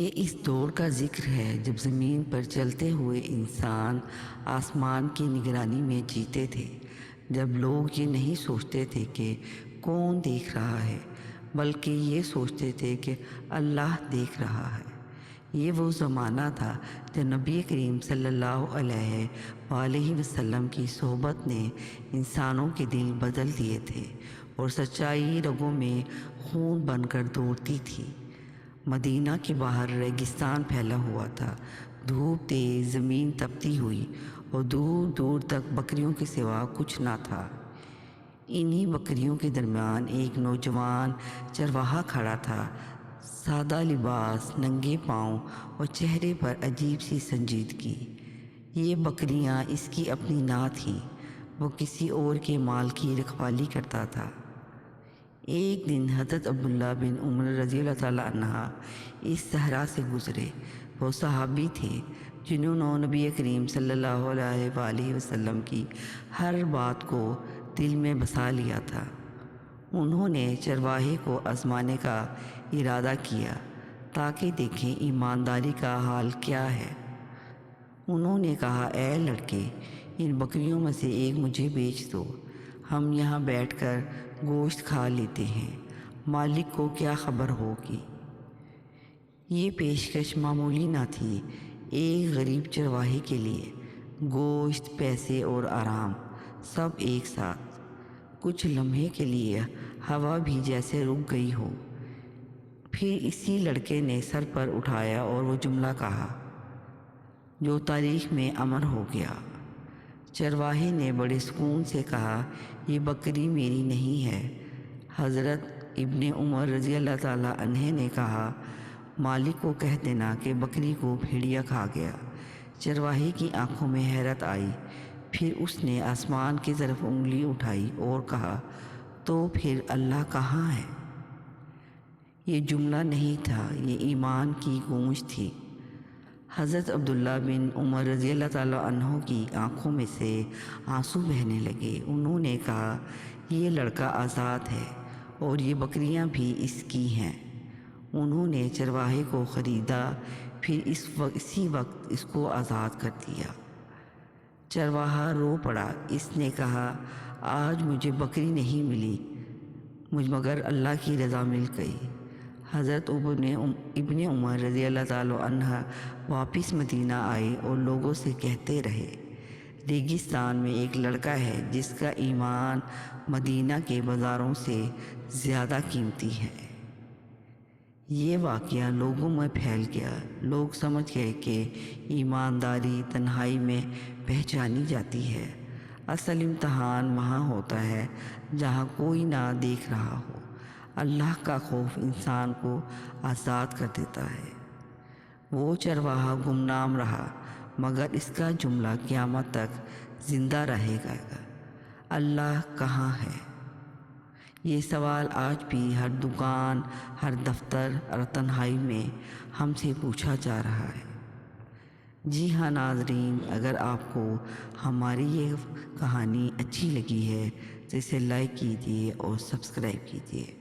یہ اس دور کا ذکر ہے جب زمین پر چلتے ہوئے انسان آسمان کی نگرانی میں جیتے تھے، جب لوگ یہ نہیں سوچتے تھے کہ کون دیکھ رہا ہے، بلکہ یہ سوچتے تھے کہ اللہ دیکھ رہا ہے۔ یہ وہ زمانہ تھا جب نبی کریم صلی اللہ علیہ وآلہ وسلم کی صحبت نے انسانوں کے دل بدل دیے تھے اور سچائی رگوں میں خون بن کر دوڑتی تھی۔ مدینہ کے باہر ریگستان پھیلا ہوا تھا، دھوپ تیز، زمین تپتی ہوئی اور دور دور تک بکریوں کے سوا کچھ نہ تھا۔ انہی بکریوں کے درمیان ایک نوجوان چرواہا کھڑا تھا، سادہ لباس، ننگے پاؤں اور چہرے پر عجیب سی سنجیدگی۔ یہ بکریاں اس کی اپنی نہ تھیں، وہ کسی اور کے مال کی رکھوالی کرتا تھا۔ ایک دن حضرت عبداللہ بن عمر رضی اللہ تعالیٰ عنہ اس صحرا سے گزرے۔ وہ صحابی تھے جنہوں نے نبی کریم صلی اللہ علیہ وآلہ وسلم کی ہر بات کو دل میں بسا لیا تھا۔ انہوں نے چرواہے کو آزمانے کا ارادہ کیا تاکہ دیکھیں ایمانداری کا حال کیا ہے۔ انہوں نے کہا، اے لڑکے، ان بکریوں میں سے ایک مجھے بیچ دو، ہم یہاں بیٹھ کر گوشت کھا لیتے ہیں، مالک کو کیا خبر ہوگی۔ یہ پیشکش معمولی نہ تھی۔ ایک غریب چرواہے کے لیے گوشت، پیسے اور آرام سب ایک ساتھ۔ کچھ لمحے کے لیے ہوا بھی جیسے رک گئی ہو۔ پھر اسی لڑکے نے سر پر اٹھایا اور وہ جملہ کہا جو تاریخ میں امر ہو گیا۔ چرواہے نے بڑے سکون سے کہا، یہ بکری میری نہیں ہے۔ حضرت ابن عمر رضی اللہ تعالیٰ عنہ نے کہا، مالک کو کہہ دینا کہ بکری کو بھیڑیا کھا گیا۔ چرواہے کی آنکھوں میں حیرت آئی، پھر اس نے آسمان کی طرف انگلی اٹھائی اور کہا، تو پھر اللہ کہاں ہے؟ یہ جملہ نہیں تھا، یہ ایمان کی گونج تھی۔ حضرت عبداللہ بن عمر رضی اللہ تعالیٰ عنہ کی آنکھوں میں سے آنسو بہنے لگے۔ انہوں نے کہا، یہ لڑکا آزاد ہے اور یہ بکریاں بھی اس کی ہیں۔ انہوں نے چرواہے کو خریدا، پھر اسی وقت اس کو آزاد کر دیا۔ چرواہا رو پڑا۔ اس نے کہا، آج مجھے بکری نہیں ملی مگر اللہ کی رضا مل گئی۔ حضرت ابن عمر رضی اللہ تعالیٰ عنہ واپس مدینہ آئے اور لوگوں سے کہتے رہے، ریگستان میں ایک لڑکا ہے جس کا ایمان مدینہ کے بازاروں سے زیادہ قیمتی ہے۔ یہ واقعہ لوگوں میں پھیل گیا۔ لوگ سمجھ گئے کہ ایمانداری تنہائی میں پہچانی جاتی ہے۔ اصل امتحان وہاں ہوتا ہے جہاں کوئی نہ دیکھ رہا ہو۔ اللہ کا خوف انسان کو آزاد کر دیتا ہے۔ وہ چرواہا گمنام رہا مگر اس کا جملہ قیامت تک زندہ رہے گا، اللہ کہاں ہے؟ یہ سوال آج بھی ہر دکان، ہر دفتر اور تنہائی میں ہم سے پوچھا جا رہا ہے۔ جی ہاں ناظرین، اگر آپ کو ہماری یہ کہانی اچھی لگی ہے تو اسے لائک کیجیے اور سبسکرائب کیجیے۔